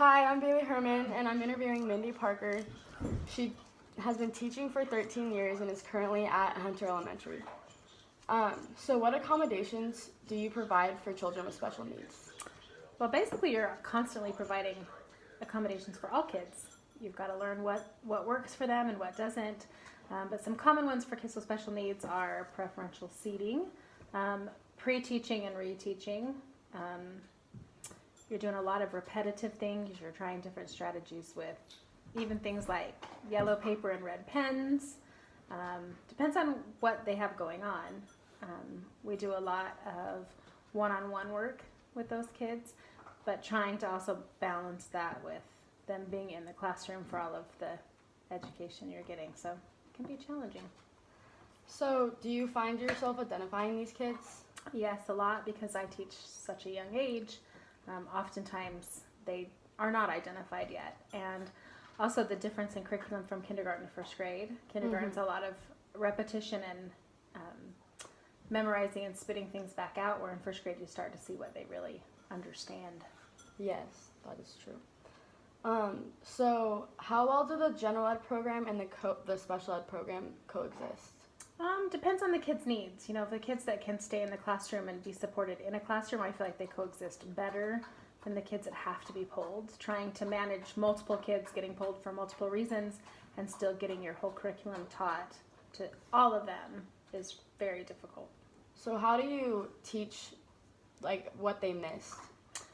Hi, I'm Bailey Herman, and I'm interviewing Mindy Parker. She has been teaching for 13 years and is currently at Hunter Elementary. So what accommodations do you provide for children with special needs? Well, basically, you're constantly providing accommodations for all kids. You've got to learn what works for them and what doesn't. But some common ones for kids with special needs are preferential seating, pre-teaching and reteaching. You're doing a lot of repetitive things. You're trying different strategies with even things like yellow paper and red pens. Depends on what they have going on. We do a lot of one-on-one work with those kids, but trying to also balance that with them being in the classroom for all of the education you're getting. So it can be challenging. So do you find yourself identifying these kids? Yes, a lot, because I teach such a young age. Oftentimes they are not identified yet. And also the difference in curriculum from kindergarten to first grade. Kindergarten's a lot of repetition and memorizing and spitting things back out, where in first grade you start to see what they really understand. Yes, that is true. So how well do the general ed program and the special ed program coexist? Depends on the kids' needs. You know, the kids that can stay in the classroom and be supported in a classroom, I feel like they coexist better than the kids that have to be pulled. Trying to manage multiple kids getting pulled for multiple reasons and still getting your whole curriculum taught to all of them is very difficult. So how do you teach, like, what they missed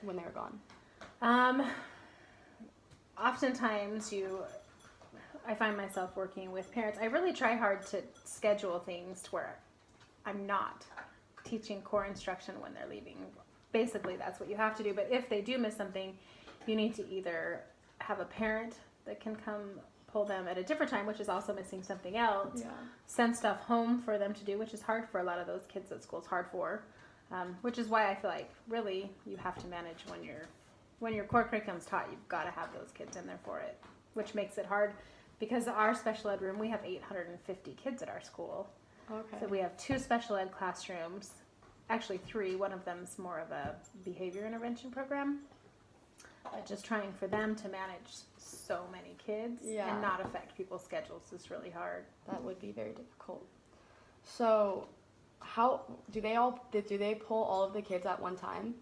when they were gone? Oftentimes I find myself working with parents. I really try hard to schedule things to where I'm not teaching core instruction when they're leaving. Basically, that's what you have to do. But if they do miss something, you need to either have a parent that can come pull them at a different time, which is also missing something else, send stuff home for them to do, which is hard for a lot of those kids that school's hard for, which is why I feel like really you have to manage when your core curriculum's taught. You've got to have those kids in there for it, which makes it hard. Because our special ed room, we have 850 kids at our school. Okay. So we have 2 special ed classrooms, actually 3. One of them's more of a behavior intervention program. But just trying for them to manage so many kids and not affect people's schedules is really hard. That would be very difficult. So how do they pull all of the kids at one time?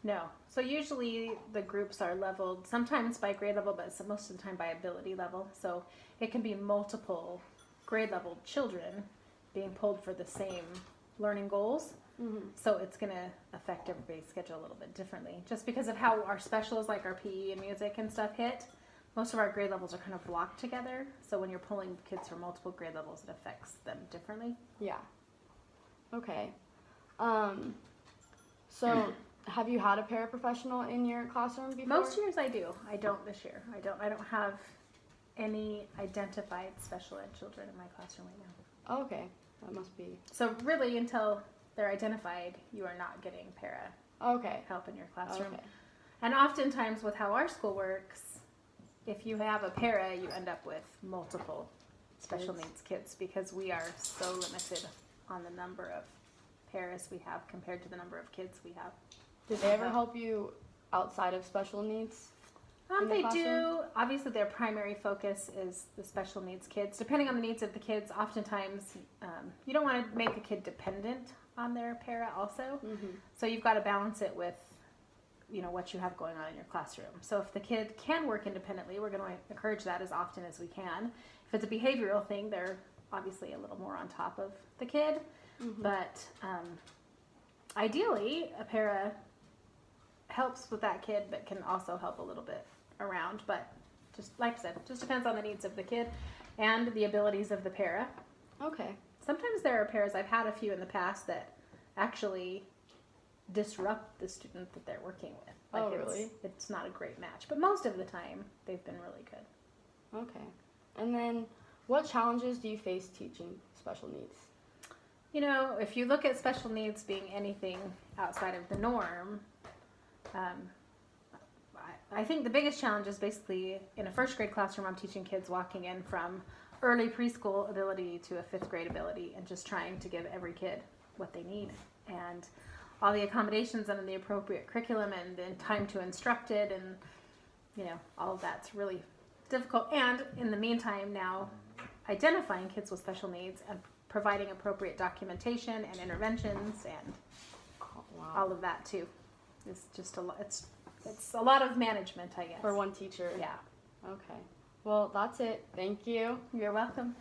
No. So usually the groups are leveled, sometimes by grade level, but most of the time by ability level. So it can be multiple grade level children being pulled for the same learning goals. So it's going to affect everybody's schedule a little bit differently. Just because of how our specials, like our PE and music and stuff, hit, most of our grade levels are kind of blocked together. So when you're pulling kids from multiple grade levels, it affects them differently. Yeah. Okay. So have you had a paraprofessional in your classroom before? Most years I do. I don't this year. I don't have any identified special ed children in my classroom right now. Oh, okay. That must be. So really, until they're identified, you are not getting para help in your classroom. Okay. And oftentimes with how our school works, if you have a para, you end up with multiple special needs kids, because we are so limited on the number of paras we have compared to the number of kids we have. Did they ever help you outside of special needs? They do. Obviously, their primary focus is the special needs kids. Depending on the needs of the kids, oftentimes you don't want to make a kid dependent on their para also. So you've got to balance it with, what you have going on in your classroom. So if the kid can work independently, we're going to encourage that as often as we can. If it's a behavioral thing, they're obviously a little more on top of the kid. But ideally, a para helps with that kid, but can also help a little bit around. But just like I said, just depends on the needs of the kid and the abilities of the para. Okay. Sometimes there are paras, I've had a few in the past, that actually disrupt the student that they're working with. Really? It's not a great match. But most of the time, they've been really good. Okay. And then what challenges do you face teaching special needs? If you look at special needs being anything outside of the norm, I think the biggest challenge is basically in a first grade classroom, I'm teaching kids walking in from early preschool ability to a 5th grade ability, and just trying to give every kid what they need. And all the accommodations and the appropriate curriculum and time to instruct it, and all of that's really difficult. And in the meantime, now identifying kids with special needs and providing appropriate documentation and interventions and all of that too is just a lot. It's a lot of management, I guess. For one teacher. Yeah. Okay. Well, that's it. Thank you. You're welcome.